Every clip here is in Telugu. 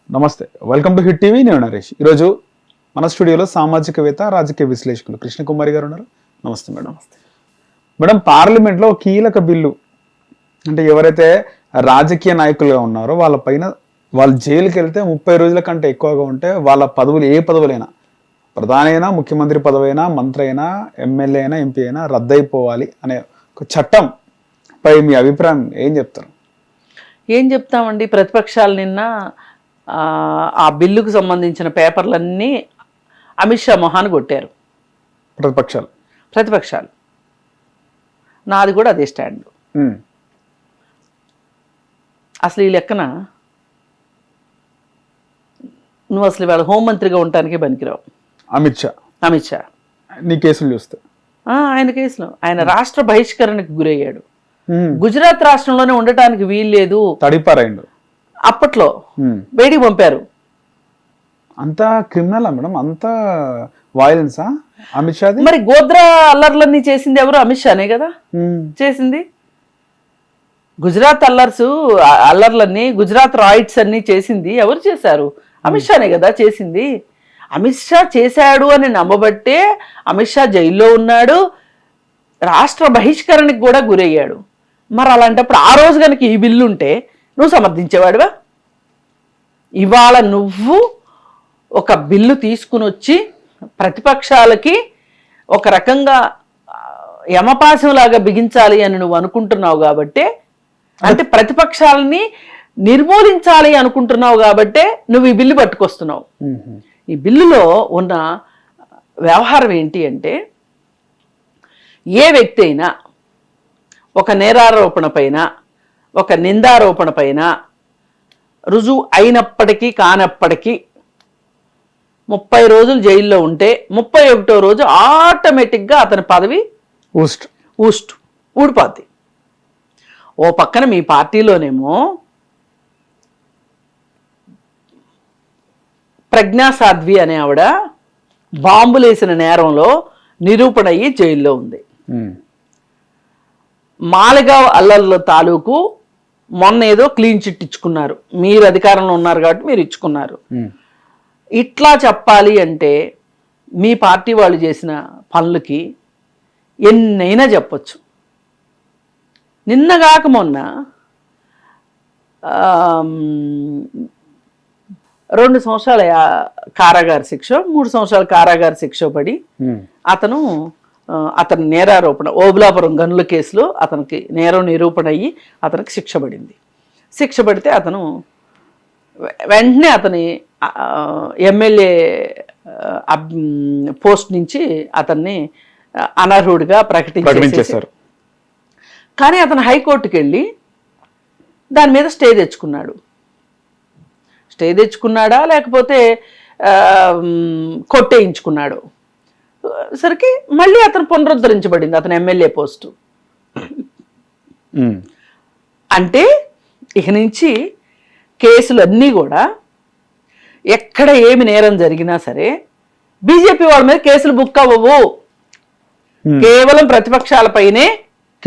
నమస్తే, వెల్కమ్ టు హిట్ టీవీ. నేను నరేష్. ఈరోజు మన స్టూడియోలో సామాజికవేత్త, రాజకీయ విశ్లేషకులు కృష్ణకుమారి గారు ఉన్నారు. నమస్తే మేడం. మేడం, పార్లమెంట్లో కీలక బిల్లు అంటే ఎవరైతే రాజకీయ నాయకులుగా ఉన్నారో వాళ్ళపైన వాళ్ళు జైలుకి వెళ్తే 30 రోజుల కంటే ఎక్కువగా ఉంటే వాళ్ళ పదవులు ఏ పదవులైనా, ప్రధాని అయినా, ముఖ్యమంత్రి పదవి అయినా, మంత్రి అయినా, ఎమ్మెల్యే అయినా, ఎంపీ అయినా రద్దయిపోవాలి అనే ఒక చట్టం పై మీ అభిప్రాయం ఏం చెప్తారు? ఏం చెప్తామండి, ప్రతిపక్షాలు నిన్న ఆ బిల్లుకు సంబంధించిన పేపర్లన్నీ అమిత్ షా మొహాన్ని కొట్టారు. ప్రతిపక్షాలు నాది కూడా అదే స్టాండ్. అసలు ఈ లెక్కన నువ్వు అసలు ఇవాళ హోంమంత్రిగా ఉండటానికే పనికిరావు. అమిత్ షా నీ కేసులు చూస్తే ఆయన కేసులో ఆయన రాష్ట్ర బహిష్కరణకు గురయ్యాడు. గుజరాత్ రాష్ట్రంలోనే ఉండటానికి వీల్లేదు, తడిపారాయండు. అప్పట్లో బయటికి పంపారు. అంతా క్రిమినల్ మేడం, అంతా వైలెన్సా అమిత్ షా? మరి గోద్రా అల్లర్లన్నీ చేసింది ఎవరు? అమిత్ షానే కదా చేసింది. గుజరాత్ అల్లర్లన్నీ, గుజరాత్ రాయిట్స్ అన్ని చేసింది ఎవరు చేశారు? అమిత్ షానే కదా చేసింది. అమిత్ షా చేశాడు అని నమ్మబట్టే అమిత్ షా జైల్లో ఉన్నాడు, రాష్ట్ర బహిష్కరణకి కూడా గురయ్యాడు. మరి అలాంటప్పుడు ఆ రోజు కనుక ఈ బిల్లు ఉంటే నువ్వు సమర్థించేవాడివా? ఇవాళ నువ్వు ఒక బిల్లు తీసుకుని వచ్చి ప్రతిపక్షాలకి ఒక రకంగా యమపాశంలాగా బిగించాలి అని నువ్వు అనుకుంటున్నావు కాబట్టే, అంటే ప్రతిపక్షాలని నిర్మూలించాలి అనుకుంటున్నావు కాబట్టే నువ్వు ఈ బిల్లు పట్టుకొస్తున్నావు. ఈ బిల్లులో ఉన్న వ్యవహారం ఏంటి అంటే, ఏ వ్యక్తి అయినా ఒక నేరారోపణ పైన, ఒక నిందారోపణ పైన రుజువు అయినప్పటికీ కానప్పటికీ 30 రోజులు జైల్లో ఉంటే 31వ రోజు ఆటోమేటిక్గా అతని పదవి ఊడిపోద్ది. ఓ పక్కన మీ పార్టీలోనేమో ప్రజ్ఞా సాధ్వి అనే ఆవిడ బాంబులేసిన నేరంలో నిరూపణ అయ్యి జైల్లో ఉంది. మాలగావ్ అల్లర్ల తాలూకు మొన్న ఏదో క్లీన్ చిట్ ఇచ్చుకున్నారు. మీరు అధికారంలో ఉన్నారు కాబట్టి మీరు ఇచ్చుకున్నారు. ఇట్లా చెప్పాలి అంటే మీ పార్టీ వాళ్ళు చేసిన పనులకి ఎన్నైనా చెప్పొచ్చు. నిన్నగాక మొన్న 2 సంవత్సరాల కారాగార శిక్ష, 3 సంవత్సరాల కారాగార శిక్ష పడి అతని నేరారోపణ, ఓబులాపురం గనుల కేసులో అతనికి నేరం నిరూపణ అయ్యి అతనికి శిక్ష పడింది. శిక్ష పడితే అతను వెంటనే అతని ఎమ్మెల్యే పోస్ట్ నుంచి అతన్ని అనర్హుడిగా ప్రకటించేశారు. కానీ అతను హైకోర్టుకి వెళ్ళి దాని మీద స్టే తెచ్చుకున్నాడా లేకపోతే కొట్టేయించుకున్నాడు సరికి మళ్ళీ అతను పునరుద్ధరించబడింది అతని ఎమ్మెల్యే పోస్టు. అంటే ఇక నుంచి కేసులు అన్నీ కూడా ఎక్కడ ఏమి నేరం జరిగినా సరే బీజేపీ వాళ్ళ మీద కేసులు బుక్ అవ్వవు, కేవలం ప్రతిపక్షాలపైనే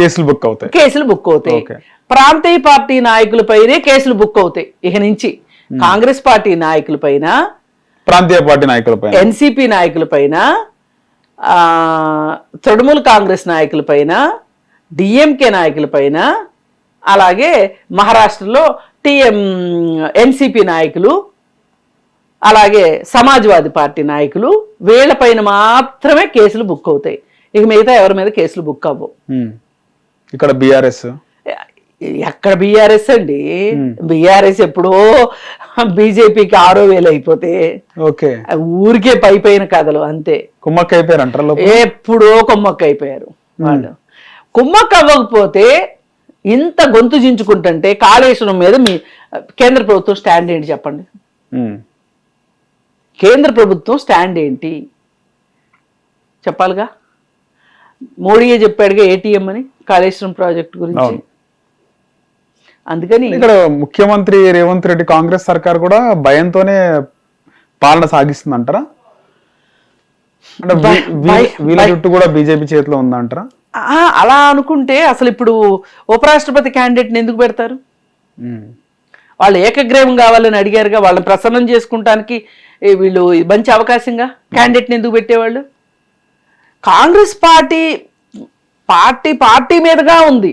కేసులు బుక్ అవుతాయి. ప్రాంతీయ పార్టీ నాయకులపైనే కేసులు బుక్ అవుతాయి. ఇక నుంచి కాంగ్రెస్ పార్టీ నాయకులపైన, ప్రాంతీయ పార్టీ నాయకులపైన, ఎన్సీపీ నాయకులపైన, తృణమూల్ కాంగ్రెస్ నాయకులపైన, డిఎంకే నాయకులపైన, అలాగే మహారాష్ట్రలో ఎన్సీపీ నాయకులు, అలాగే సమాజ్వాదీ పార్టీ నాయకులు, వీళ్ళపైన మాత్రమే కేసులు బుక్ అవుతాయి. ఇక మిగతా ఎవరి మీద కేసులు బుక్ అవ్వవు. ఇక్కడ బీఆర్ఎస్ ఎక్కడ బీఆర్ఎస్ అండి? బీఆర్ఎస్ ఎప్పుడో బీజేపీకి 6,000 అయిపోతే ఊరికే పైపోయిన కథలు అంతే. కుమ్మక్క అయిపోయారు అంటారు, ఎప్పుడో కుమ్మక్క అయిపోయారు వాళ్ళు. కుమ్మక్క అవ్వకపోతే ఇంత గొంతు చించుకుంటుంటే కాళేశ్వరం మీద మీ కేంద్ర ప్రభుత్వం స్టాండ్ ఏంటి చెప్పండి? కేంద్ర ప్రభుత్వం స్టాండ్ ఏంటి చెప్పాలిగా. మోడీయే చెప్పాడుగా ఏటీఎం అని కాళేశ్వరం ప్రాజెక్టు గురించి. అందుకని ఇక్కడ ముఖ్యమంత్రి రేవంత్ రెడ్డి కాంగ్రెస్ సర్కార్ కూడా భయంతోనే పాలన సాగిస్తుంది అంటారా? అంటే వీళ్ళ చుట్టూ కూడా బీజేపీ చేతిలో ఉందంటారా? అలా అనుకుంటే అసలు ఇప్పుడు ఉపరాష్ట్రపతి క్యాండిడేట్ని ఎందుకు పెడతారు? వాళ్ళు ఏకగ్రీవం కావాలని అడిగారుగా, వాళ్ళని ప్రసన్నం చేసుకుంటానికి వీళ్ళు మంచి అవకాశంగా క్యాండిడేట్ని ఎందుకు పెట్టేవాళ్ళు? కాంగ్రెస్ పార్టీ మీదుగా ఉంది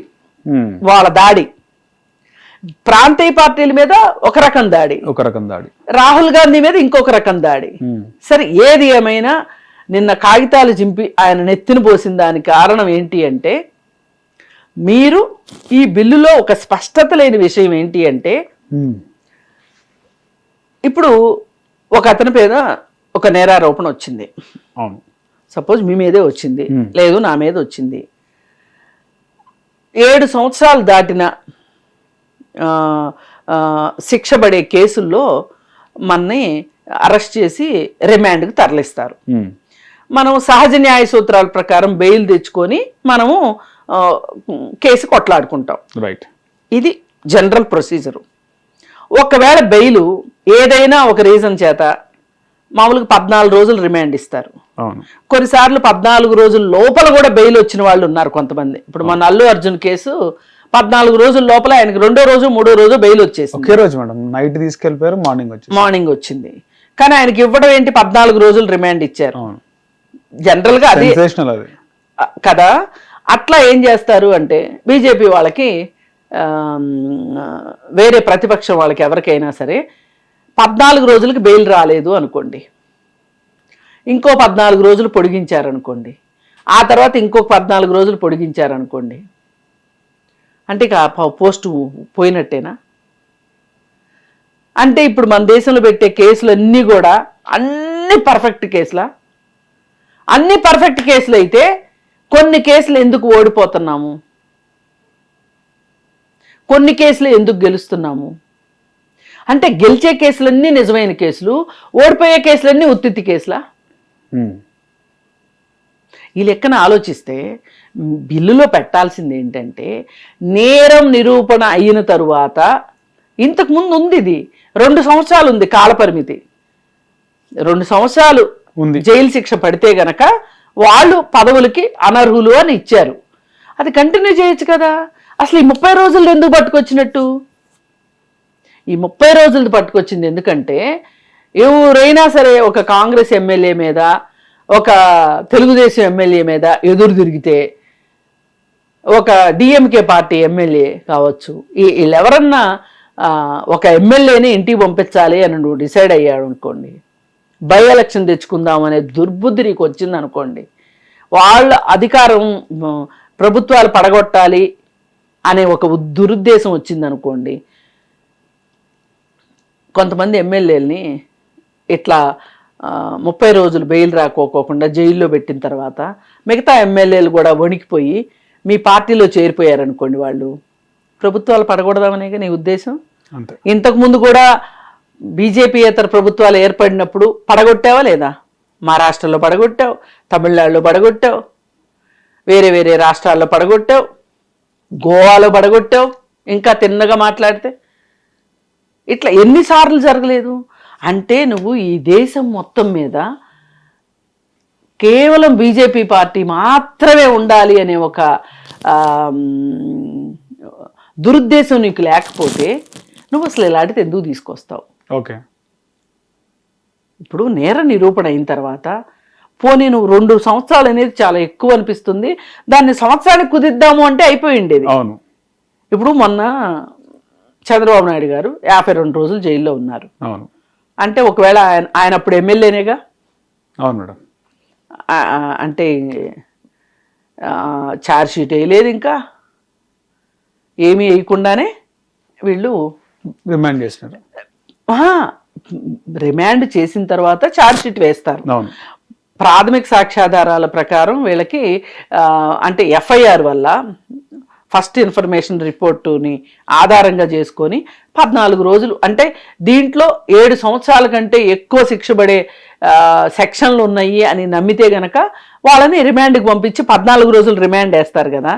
వాళ్ళ దాడి, ప్రాంతీయ పార్టీల మీద ఒక రకం దాడి, రాహుల్ గాంధీ మీద ఇంకొక రకం దాడి. సరే, ఏది ఏమైనా నిన్న కాగితాలు చింపి ఆయన నెత్తిన పోసిన దానికి కారణం ఏంటి అంటే, మీరు ఈ బిల్లులో ఒక స్పష్టత లేని విషయం ఏంటి అంటే, ఇప్పుడు ఒక అతని మీద ఒక నేరారోపణ వచ్చింది, సపోజ్ మీ మీదే వచ్చింది, లేదు నా మీద వచ్చింది. 7 సంవత్సరాలు దాటిన శిక్ష పడే కేసుల్లో మనని అరెస్ట్ చేసి రిమాండ్కి తరలిస్తారు. మనం సహజ న్యాయ సూత్రాల ప్రకారం బెయిల్ తెచ్చుకొని మనము కేసు కొట్లాడుకుంటాం. రైట్, ఇది జనరల్ ప్రొసీజరు. ఒకవేళ బెయిల్ ఏదైనా ఒక రీజన్ చేత మామూలుగా 14 రోజులు రిమాండ్ ఇస్తారు. కొన్నిసార్లు 14 రోజుల లోపల కూడా బెయిల్ వచ్చిన వాళ్ళు ఉన్నారు కొంతమంది. ఇప్పుడు మన అల్లు అర్జున్ కేసు 14 రోజుల లోపల ఆయనకి 2వ రోజు 3వ రోజు బెయిల్ వచ్చేసింది. ఒకే రోజు మేడం, నైట్ తీసుకెళ్లిపోయారు, మార్నింగ్ వచ్చింది. కానీ ఆయనకి ఇవ్వడం ఏంటి, 14 రోజులు రిమాండ్ ఇచ్చారు. జనరల్ గా అది కదా. అట్లా ఏం చేస్తారు అంటే, బీజేపీ వాళ్ళకి వేరే ప్రతిపక్షం వాళ్ళకి ఎవరికైనా సరే 14 రోజులకి బెయిల్ రాలేదు అనుకోండి, ఇంకో 14 రోజులు పొడిగించారనుకోండి, ఆ తర్వాత ఇంకొక 14 రోజులు పొడిగించారనుకోండి, అంటే ఇక పోస్ట్ పోయినట్టేనా? అంటే ఇప్పుడు మన దేశంలో పెట్టే కేసులు అన్నీ కూడా అన్ని పర్ఫెక్ట్ కేసులా? అన్ని పర్ఫెక్ట్ కేసులు అయితే కొన్ని కేసులు ఎందుకు ఓడిపోతున్నాము, కొన్ని కేసులు ఎందుకు గెలుస్తున్నాము? అంటే గెలిచే కేసులన్నీ నిజమైన కేసులు, ఓడిపోయే కేసులన్నీ ఉత్తిత్తి కేసులా? ఈ లెక్కన ఆలోచిస్తే బిల్లులో పెట్టాల్సింది ఏంటంటే, నేరం నిరూపణ అయిన తరువాత, ఇంతకుముందు ఉంది ఇది 2 సంవత్సరాలు ఉంది కాలపరిమితి, 2 సంవత్సరాలు జైలు శిక్ష పడితే గనక వాళ్ళు పదవులకి అనర్హులు అని ఇచ్చారు. అది కంటిన్యూ చేయొచ్చు కదా. అసలు ఈ 30 రోజులు ఎందుకు పట్టుకొచ్చినట్టు? ఈ 30 రోజులు పట్టుకొచ్చింది ఎందుకంటే, ఎవరైనా సరే ఒక కాంగ్రెస్ ఎమ్మెల్యే మీద, ఒక తెలుగుదేశం ఎమ్మెల్యే మీద ఎదురు తిరిగితే, ఒక డిఎంకే పార్టీ ఎమ్మెల్యే కావచ్చు, వీళ్ళెవరన్నా ఒక ఎమ్మెల్యేని ఇంటికి పంపించాలి అని నువ్వు డిసైడ్ అయ్యాడు అనుకోండి, బై ఎలక్షన్ తెచ్చుకుందాం అనే దుర్బుద్ధి నీకు వచ్చింది అనుకోండి, వాళ్ళ అధికారం ప్రభుత్వాలు పడగొట్టాలి అనే ఒక దురుద్దేశం వచ్చింది అనుకోండి, కొంతమంది ఎమ్మెల్యేలని ఇట్లా 30 రోజులు బెయిల్ రాకోకుండా జైల్లో పెట్టిన తర్వాత మిగతా ఎమ్మెల్యేలు కూడా వణికిపోయి మీ పార్టీలో చేరిపోయారనుకోండి, వాళ్ళు ప్రభుత్వాలు పడకూడదామనేగా నీ ఉద్దేశం. ఇంతకుముందు కూడా బీజేపీయేతర ప్రభుత్వాలు ఏర్పడినప్పుడు పడగొట్టావా లేదా? మహారాష్ట్రలో పడగొట్టావు, తమిళనాడులో పడగొట్టావు, వేరే వేరే రాష్ట్రాల్లో పడగొట్టావు, గోవాలో పడగొట్టావు, ఇంకా తిన్నగా మాట్లాడితే ఇట్లా ఎన్నిసార్లు జరగలేదు? అంటే నువ్వు ఈ దేశం మొత్తం మీద కేవలం బీజేపీ పార్టీ మాత్రమే ఉండాలి అనే ఒక దురుద్దేశం నీకు లేకపోతే నువ్వు అసలు ఇలాంటిది ఎందుకు తీసుకొస్తావు? ఓకే, ఇప్పుడు నేర నిరూపణ అయిన తర్వాత పోనీ నువ్వు 2 సంవత్సరాలు అనేది చాలా ఎక్కువ అనిపిస్తుంది, దాన్ని సంవత్సరానికి కుదిద్దాము అంటే అయిపోయింది. అవును, ఇప్పుడు మొన్న చంద్రబాబు నాయుడు గారు 52 రోజులు జైల్లో ఉన్నారు. అవును, అంటే ఒకవేళ ఆయన అప్పుడు ఎమ్మెల్యేనేగా. అవును మేడం. అంటే ఛార్జ్ షీట్ వేయలేదు, ఇంకా ఏమీ వేయకుండానే వీళ్ళు రిమాండ్ చేసినారు. రిమాండ్ చేసిన తర్వాత ఛార్జ్ షీట్ వేస్తారు. ప్రాథమిక సాక్ష్యాధారాల ప్రకారం వీళ్ళకి అంటే ఎఫ్ఐఆర్ వల్ల ఫస్ట్ ఇన్ఫర్మేషన్ రిపోర్టుని ఆధారంగా చేసుకొని 14 రోజులు, అంటే దీంట్లో 7 సంవత్సరాల కంటే ఎక్కువ శిక్ష పడే సెక్షన్లు ఉన్నాయి అని నమ్మితే గనక వాళ్ళని రిమాండ్కి పంపించి 14 రోజులు రిమాండ్ వేస్తారు కదా.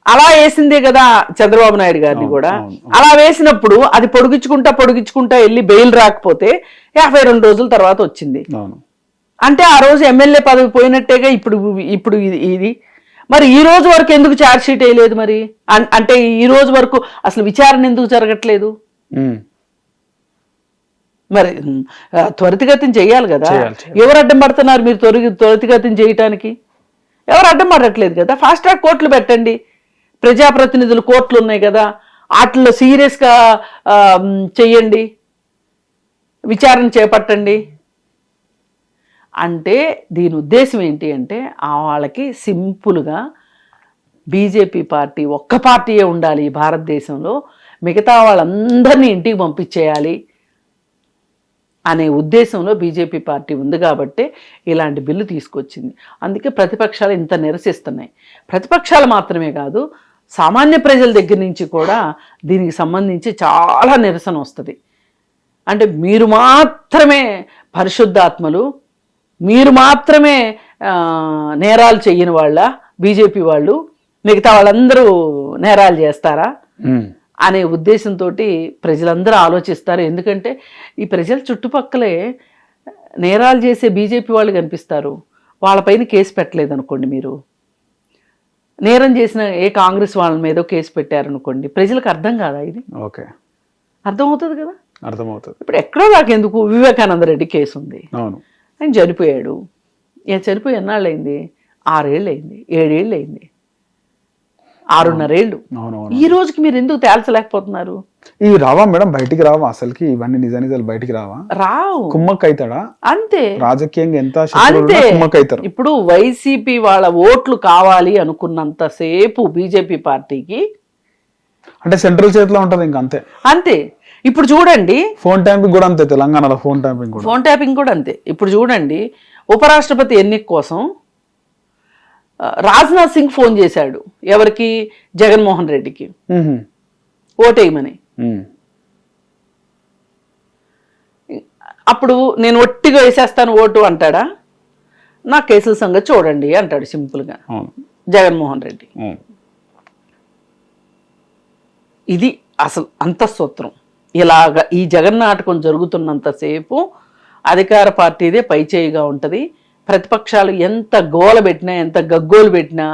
అలా వేసిందే కదా చంద్రబాబు నాయుడు గారిని కూడా. అలా వేసినప్పుడు అది పొడిగించుకుంటా వెళ్ళి బెయిల్ రాకపోతే 52 రోజుల తర్వాత వచ్చింది. అంటే ఆ రోజు ఎమ్మెల్యే పదవి పోయినట్టేగా ఇప్పుడు ఇది. మరి ఈ రోజు వరకు ఎందుకు ఛార్జ్ షీట్ వేయలేదు? మరి అంటే ఈ రోజు వరకు అసలు విచారణ ఎందుకు జరగట్లేదు? మరి త్వరితగతిని చెయ్యాలి కదా. ఎవరు అడ్డం పడుతున్నారు మీరు త్వరితగతిని చేయటానికి? ఎవరు అడ్డం పడట్లేదు కదా. ఫాస్ట్ ట్రాక్ కోర్టులు పెట్టండి. ప్రజాప్రతినిధులు కోర్టులు ఉన్నాయి కదా, వాటిల్లో సీరియస్గా చెయ్యండి, విచారణ చేపట్టండి. అంటే దీని ఉద్దేశం ఏంటి అంటే వాళ్ళకి సింపుల్గా బీజేపీ పార్టీ ఒక్క పార్టీయే ఉండాలి ఈ భారతదేశంలో, మిగతా వాళ్ళందరినీ ఇంటికి పంపించేయాలి అనే ఉద్దేశంలో బీజేపీ పార్టీ ఉంది కాబట్టే ఇలాంటి బిల్లు తీసుకొచ్చింది. అందుకే ప్రతిపక్షాలు ఇంత నిరసిస్తున్నాయి. ప్రతిపక్షాలు మాత్రమే కాదు, సామాన్య ప్రజల దగ్గర నుంచి కూడా దీనికి సంబంధించి చాలా నిరసన వస్తుంది. అంటే మీరు మాత్రమే పరిశుద్ధాత్మలు, మీరు మాత్రమే నేరాలు చెయ్యని వాళ్ళ బీజేపీ వాళ్ళు, మిగతా వాళ్ళందరూ నేరాలు చేస్తారా అనే ఉద్దేశంతో ప్రజలందరూ ఆలోచిస్తారు. ఎందుకంటే ఈ ప్రజల చుట్టుపక్కలే నేరాలు చేసే బీజేపీ వాళ్ళు కనిపిస్తారు. వాళ్ళపైన కేసు పెట్టలేదు అనుకోండి, మీరు నేరం చేసిన ఏ కాంగ్రెస్ వాళ్ళ మీద కేసు పెట్టారనుకోండి, ప్రజలకు అర్థం కాదా ఇది? ఓకే, అర్థమవుతుంది కదా. అర్థమవుతుంది. ఇప్పుడు ఎక్కడో నాకెందుకు వివేకానంద రెడ్డి కేసు ఉంది, ఆయన చనిపోయాడు. చనిపోయి ఎన్నాళ్ళు అయింది? 6 ఏళ్ళు అయింది, 7 ఏళ్ళు అయింది, 6.5 ఏళ్ళు. ఈ రోజుకి మీరు ఎందుకు తేల్చలేకపోతున్నారు? ఇవి రావా మేడం, బయటికి రావా అసలుకి? ఇవన్నీ నిజాలు బయటికి రావా? రావు. కుమ్మక్క అవుతాడా? అంతే, రాజకీయంగా ఎంత అంతే. కుమ్మక్క అవుతారు. ఇప్పుడు వైసీపీ వాళ్ళ ఓట్లు కావాలి అనుకున్నంత సేపు బీజేపీ పార్టీకి అంటే సెంట్రల్ చేతిలో ఉంటది ఇంకా, అంతే అంతే. ఇప్పుడు చూడండి, ఫోన్ ట్యాపింగ్ కూడా అంతే, తెలంగాణలో ఫోన్ ట్యాపింగ్ కూడా అంతే. ఇప్పుడు చూడండి, ఉపరాష్ట్రపతి ఎన్నిక కోసం రాజ్నాథ్ సింగ్ ఫోన్ చేశాడు ఎవరికి? జగన్మోహన్ రెడ్డికి ఓటేయమని. అప్పుడు నేను ఒట్టిగా వేసేస్తాను ఓటు అంటాడా? నా కేసుల సంగతి చూడండి అంటాడు సింపుల్గా జగన్మోహన్ రెడ్డి. ఇది అసలు అంతఃసూత్రం. ఇలాగ ఈ జగన్నాటకం జరుగుతున్నంతసేపు అధికార పార్టీదే పైచేయిగా ఉంటుంది. ప్రతిపక్షాలు ఎంత గోల పెట్టినా, ఎంత గగ్గోలు పెట్టినా,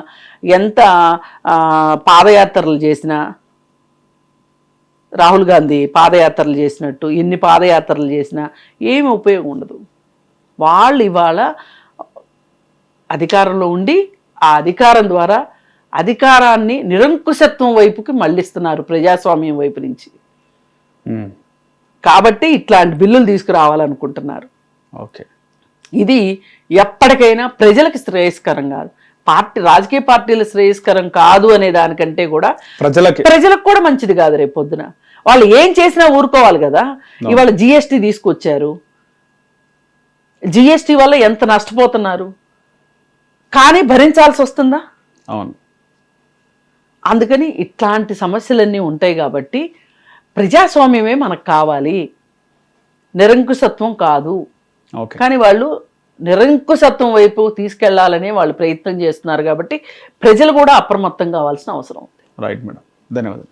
ఎంత పాదయాత్రలు చేసినా, రాహుల్ గాంధీ పాదయాత్రలు చేసినట్టు ఎన్ని పాదయాత్రలు చేసినా ఏమి ఉపయోగం ఉండదు. వాళ్ళు ఇవాళ అధికారంలో ఉండి ఆ అధికారం ద్వారా అధికారాన్ని నిరంకుశత్వం వైపుకి మళ్ళిస్తున్నారు, ప్రజాస్వామ్యం వైపు నుంచి. కాబట్టి ఇట్లాంటి బిల్లులు తీసుకురావాలనుకుంటున్నారు. ఓకే, ఇది ఎప్పటికైనా ప్రజలకు శ్రేయస్కరం కాదు. రాజకీయ పార్టీలు శ్రేయస్కరం కాదు అనే దానికంటే కూడా ప్రజలకు కూడా మంచిది కాదు. రేపు పొద్దున వాళ్ళు ఏం చేసినా ఊరుకోవాలి కదా. ఇవాళ జిఎస్టీ తీసుకొచ్చారు, జిఎస్టీ వల్ల ఎంత నష్టపోతున్నారు, కానీ భరించాల్సి వస్తుందా? అవును. అందుకని ఇట్లాంటి సమస్యలన్నీ ఉంటాయి కాబట్టి ప్రజాస్వామ్యమే మనకు కావాలి, నిరంకుశత్వం కాదు. కానీ వాళ్ళు నిరంకుశత్వం వైపు తీసుకెళ్లాలని వాళ్ళు ప్రయత్నం చేస్తున్నారు కాబట్టి ప్రజలు కూడా అప్రమత్తం కావాల్సిన అవసరం ఉంది. రైట్ మేడం, ధన్యవాదాలు.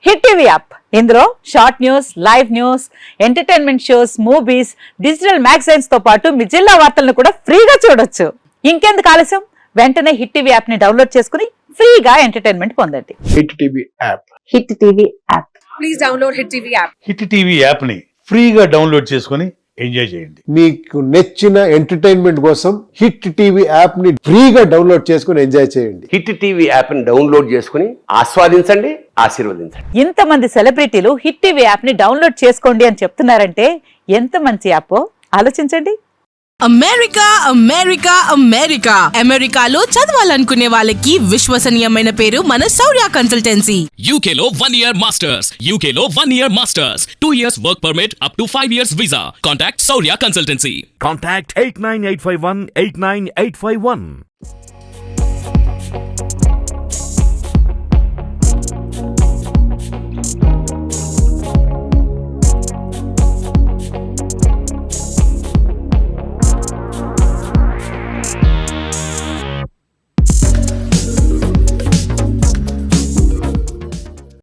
హిట్ టీవీ యాప్, ఇందులో short news, live news, entertainment shows, movies, digital magazines తో పాటు మీ జిల్లా వార్తలను కూడా ఫ్రీగా చూడొచ్చు. ఇంకెందుకు ఆలస్యం, వెంటనే హిట్ టీవీ యాప్ ని డౌన్లోడ్ చేసుకుని ఫ్రీగా ఎంటర్టైన్మెంట్ పొందండి. Hit TV app, hit TV app, please download hit TV app. Hit TV app ని ఫ్రీగా డౌన్లోడ్ చేసుకుని ఎంజాయ్ చేయండి. మీకు నచ్చిన ఎంటర్టైన్మెంట్ కోసం హిట్ టీవీ యాప్ ని ఫ్రీగా డౌన్లోడ్ చేసుకుని ఎంజాయ్ చేయండి. హిట్ టీవీ యాప్ ని డౌన్లోడ్ చేసుకుని ఆస్వాదించండి, ఆశీర్వదించండి. ఇంతమంది సెలబ్రిటీలు హిట్ టీవీ యాప్ ని డౌన్లోడ్ చేసుకోండి అని చెప్తున్నారంటే ఎంత మంచి యాప్ ఆలోచించండి. అమెరికా అమెరికా అమెరికా అమెరికాలో చదవాలనుకునే వాళ్ళకి విశ్వసనీయమైన పేరు మన శౌర్య కన్సల్టెన్సీ. UK లో 1 year masters, UK లో 1 year masters, 2 years work permit up to 5 years visa. Contact Saurya Consultancy. Contact 89851 89851.